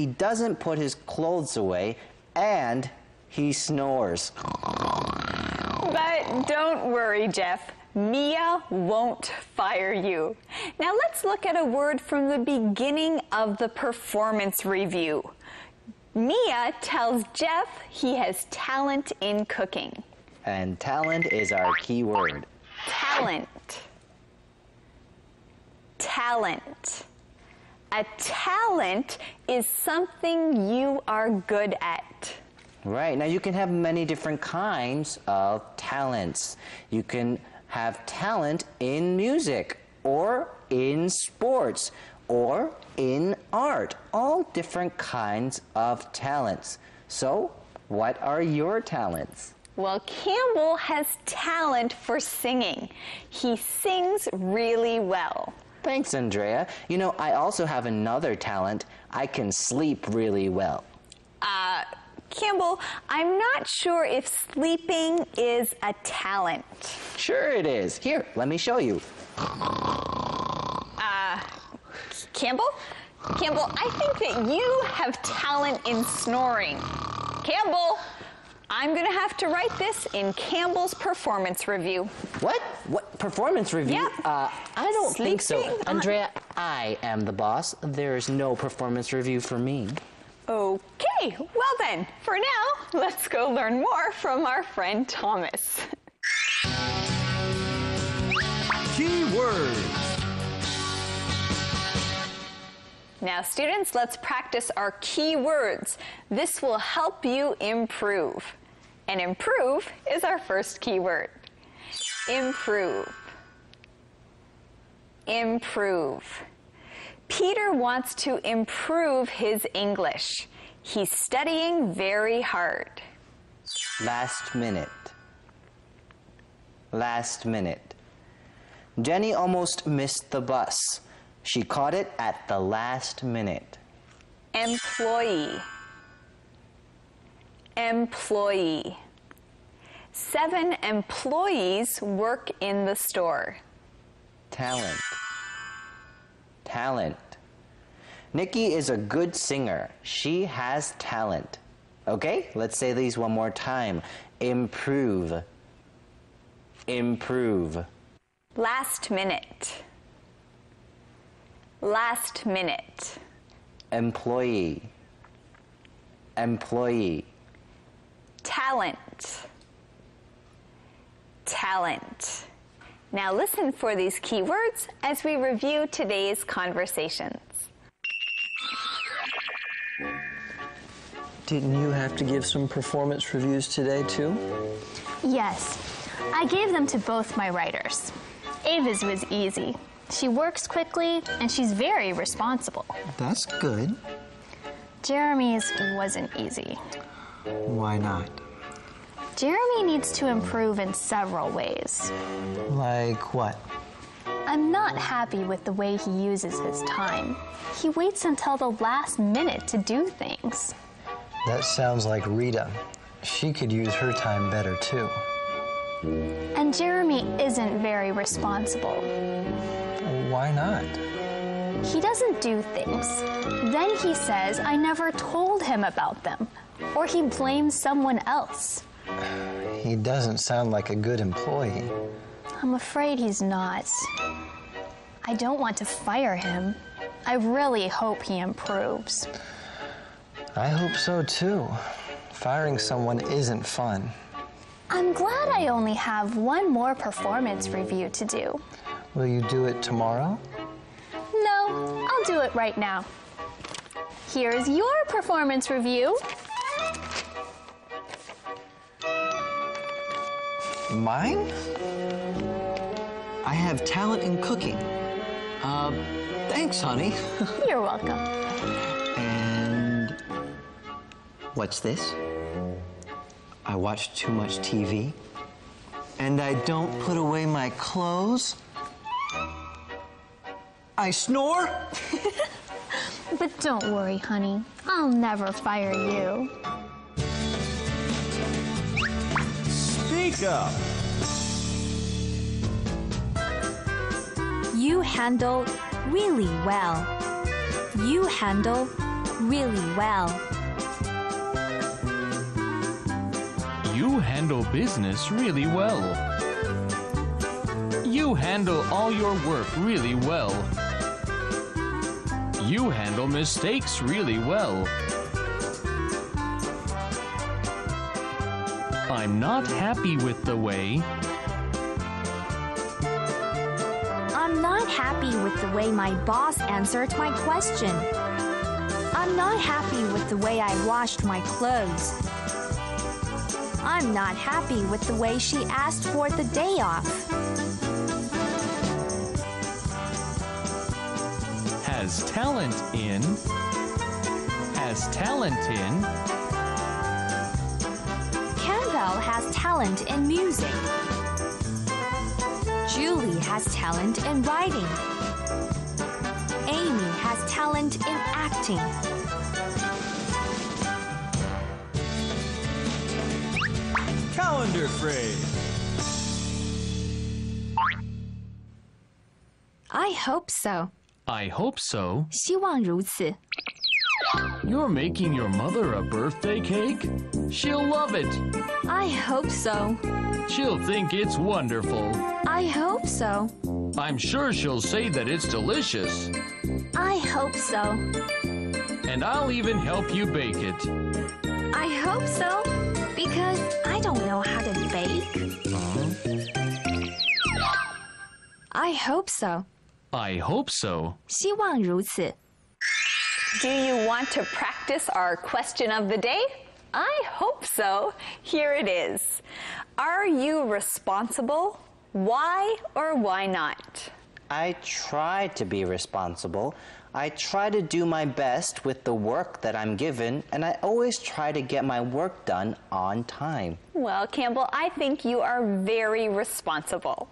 He doesn't put his clothes away, and he snores. But don't worry, Jeff. Mia won't fire you. Now let's look at a word from the beginning of the performance review. Mia tells Jeff he has talent in cooking. And talent is our key word. Talent. Talent. A talent is something you are good at. Right. Now, you can have many different kinds of talents. You can have talent in music, or in sports, or in art. All different kinds of talents. So, what are your talents? Well, Campbell has talent for singing. He sings really well. Thanks, Andrea. You know, I also have another talent. I can sleep really well. Campbell, I'm not sure if sleeping is a talent. Sure it is. Here, let me show you. Campbell? Campbell, I think that you have talent in snoring. Campbell, I'm going to have to write this in Campbell's performance review. What? What? Performance review? Yeah. I don't think so. Sleeping. Andrea, I am the boss. There's no performance review for me. Okay, well then, for now, let's go learn more from our friend Thomas. Key words. Now, students, let's practice our key words. This will help you improve. And improve is our first key word. Improve. Improve. Peter wants to improve his English. He's studying very hard. Last minute. Last minute. Jenny almost missed the bus. She caught it at the last minute. Employee. Employee. 7 employees work in the store. Talent. Talent. Nikki is a good singer. She has talent. Okay, let's say these one more time. Improve. Improve. Last minute. Last minute. Employee. Employee. Talent. Talent. Now listen for these key words as we review today's conversations. Didn't you have to give some performance reviews today, too? Yes, I gave them to both my writers. Ava's was easy. She works quickly, and she's very responsible. That's good. Jeremy's wasn't easy. Why not? Jeremy needs to improve in several ways. Like what? I'm not happy with the way he uses his time. He waits until the last minute to do things. That sounds like Rita. She could use her time better, too. And Jeremy isn't very responsible. Why not? He doesn't do things. Then he says I never told him about them, or he blames someone else. He doesn't sound like a good employee. I'm afraid he's not. I don't want to fire him. I really hope he improves. I hope so, too. Firing someone isn't fun. I'm glad I only have one more performance review to do. Will you do it tomorrow? No, I'll do it right now. Here's your performance review. Mine? I have talent in cooking. Thanks, honey. You're welcome. And what's this? I watch too much TV. And I don't put away my clothes. I snore. But don't worry, honey. I'll never fire you. Speak up. You handle really well. You handle really well. You handle business really well. You handle all your work really well. You handle mistakes really well. I'm not happy with the way. I'm not happy with the way my boss answered my question. I'm not happy with the way I washed my clothes. I'm not happy with the way she asked for the day off. Has talent in. Has talent in. Campbell has talent in music. Julie has talent in writing. Amy has talent in acting. Calendar phrase. I hope so. I hope so. 希望如此. You're making your mother a birthday cake? She'll love it. I hope so. She'll think it's wonderful. I hope so. I'm sure she'll say that it's delicious. I hope so. And I'll even help you bake it. I hope so, because I don't know how to bake. I hope so. I hope so. 希望如此. Do you want to practice our question of the day? I hope so. Here it is. Are you responsible? Why or why not? I try to be responsible. I try to do my best with the work that I'm given, and I always try to get my work done on time. Well, Campbell, I think you are very responsible.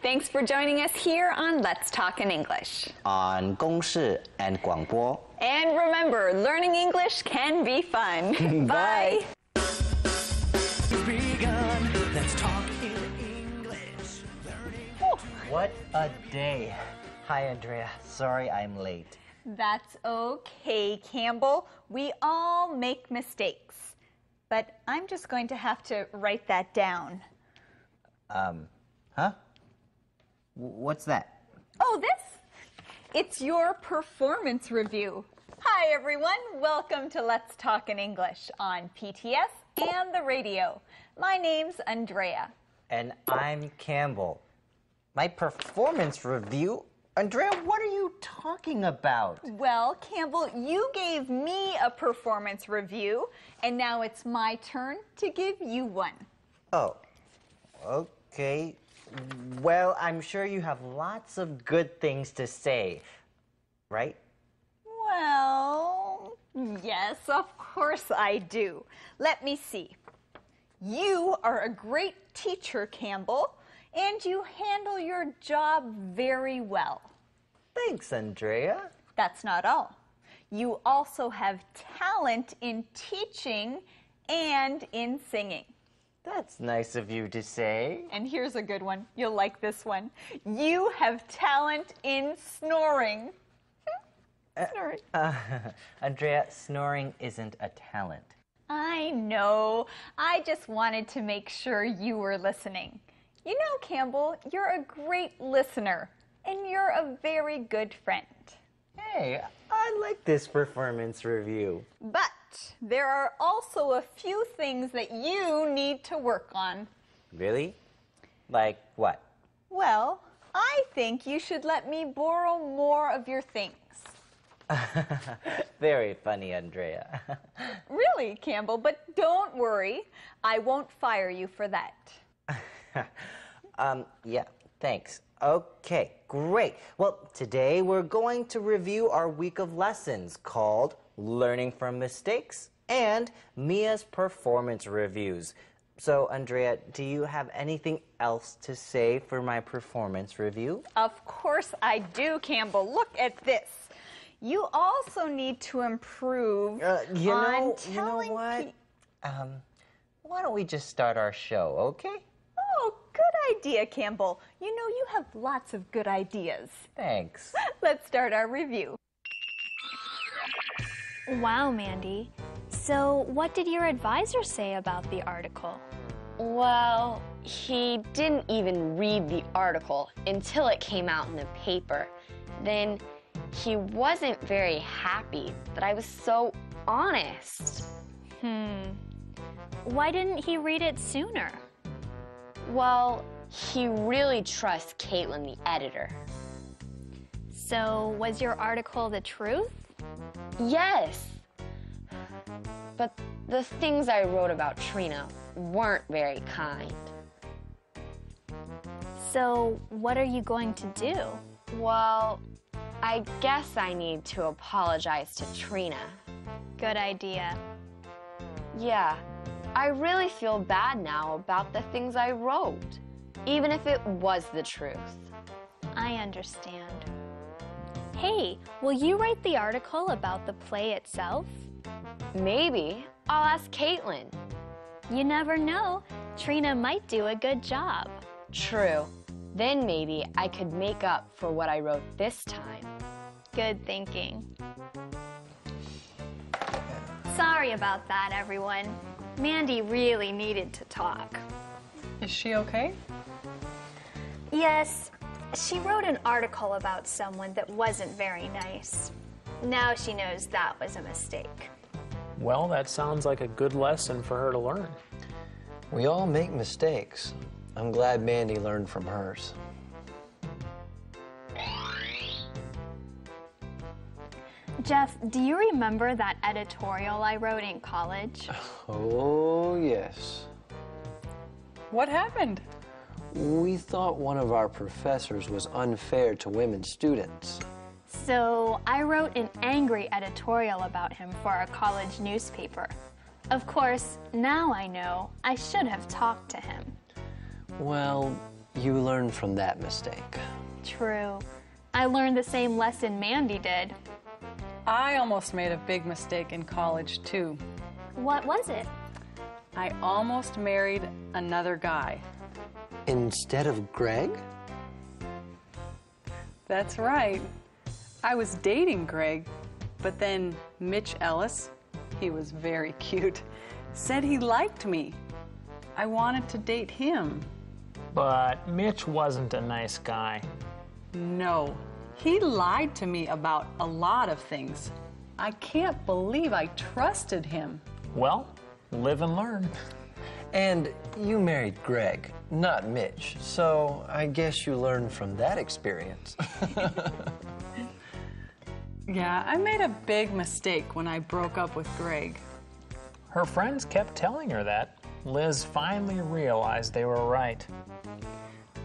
Thanks for joining us here on Let's Talk in English. On 公视 and 广播. And remember, learning English can be fun. Bye. Let's talk in English. What a day. Hi, Andrea. Sorry I'm late. That's okay, Campbell. We all make mistakes. But I'm just going to have to write that down. Huh? What's that? Oh, this? It's your performance review. Hi, everyone. Welcome to Let's Talk in English on PTS and the radio. My name's Andrea. And I'm Campbell. My performance review? Andrea, what are you talking about? Well, Campbell, you gave me a performance review, and now it's my turn to give you one. Oh, okay. Well, I'm sure you have lots of good things to say, right? Well, yes, of course I do. Let me see. You are a great teacher, Campbell, and you handle your job very well. Thanks, Andrea. That's not all. You also have talent in teaching and in singing. That's nice of you to say. And here's a good one. You'll like this one. You have talent in snoring. Snoring. Andrea, snoring isn't a talent. I know. I just wanted to make sure you were listening. You know, Campbell, you're a great listener, and you're a very good friend. Hey, I like this performance review. But there are also a few things that you need to work on. Really? Like what? Well, I think you should let me borrow more of your things. Very funny, Andrea. Really, Campbell, but don't worry. I won't fire you for that. Yeah, thanks. Okay, great. Well, today we're going to review our week of lessons called Learning from Mistakes and Mia's Performance Reviews. So, Andrea, do you have anything else to say for my performance review? Of course I do, Campbell. Look at this. You also need to improve You know telling what? Why don't we just start our show, okay? Oh, good idea, Campbell. You know, you have lots of good ideas. Thanks. Let's start our review. Wow, Mandy. So, what did your advisor say about the article? Well, he didn't even read the article until it came out in the paper. Then he wasn't very happy that I was so honest. Why didn't he read it sooner? Well, he really trusts Caitlin, the editor. So, was your article the truth? Yes. But the things I wrote about Trina weren't very kind. So, what are you going to do? Well, I guess I need to apologize to Trina. Good idea. Yeah, I really feel bad now about the things I wrote, even if it was the truth. I understand. Hey, will you write the article about the play itself? Maybe. I'll ask Caitlin. You never know. Trina might do a good job. True. Then maybe I could make up for what I wrote this time. Good thinking. Sorry about that, everyone. Mandy really needed to talk. Is she okay? Yes, she wrote an article about someone that wasn't very nice. Now she knows that was a mistake. Well, that sounds like a good lesson for her to learn. We all make mistakes. I'm glad Mandy learned from hers. Jeff, do you remember that editorial I wrote in college? Oh, yes. What happened? We thought one of our professors was unfair to women students. So I wrote an angry editorial about him for our college newspaper. Of course, now I know I should have talked to him. Well, you learned from that mistake. True. I learned the same lesson Mandy did. I almost made a big mistake in college, too. What was it? I almost married another guy. Instead of Greg? That's right. I was dating Greg, but then Mitch Ellis, he was very cute, said he liked me. I wanted to date him. But Mitch wasn't a nice guy. No, he lied to me about a lot of things. I can't believe I trusted him. Well, live and learn. And you married Greg, not Mitch, so I guess you learned from that experience. Yeah, I made a big mistake when I broke up with Greg. Her friends kept telling her that. Liz finally realized they were right.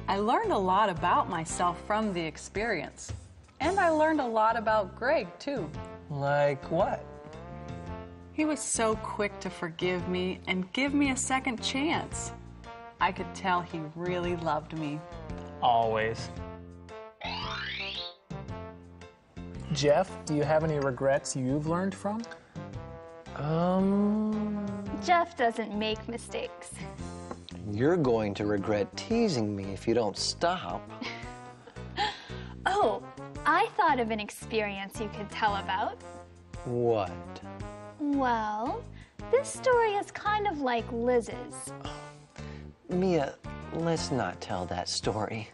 I learned a lot about myself from the experience. And I learned a lot about Greg, too. Like what? He was so quick to forgive me and give me a second chance. I could tell he really loved me. Always. Jeff, do you have any regrets you've learned from? Jeff doesn't make mistakes. You're going to regret teasing me if you don't stop. Oh, I thought of an experience you could tell about. What? Well, this story is kind of like Liz's. Mia, let's not tell that story.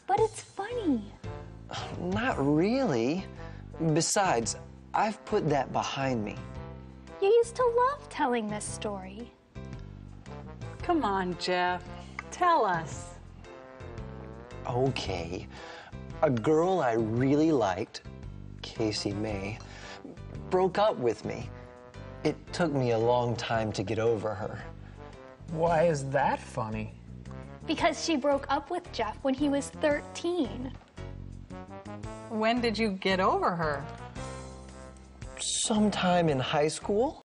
But it's funny. Not really. Besides, I've put that behind me. You used to love telling this story. Come on, Jeff. Tell us. Okay. A girl I really liked, Casey May, broke up with me. It took me a long time to get over her. Why is that funny? Because she broke up with Jeff when he was 13. When did you get over her? Sometime in high school?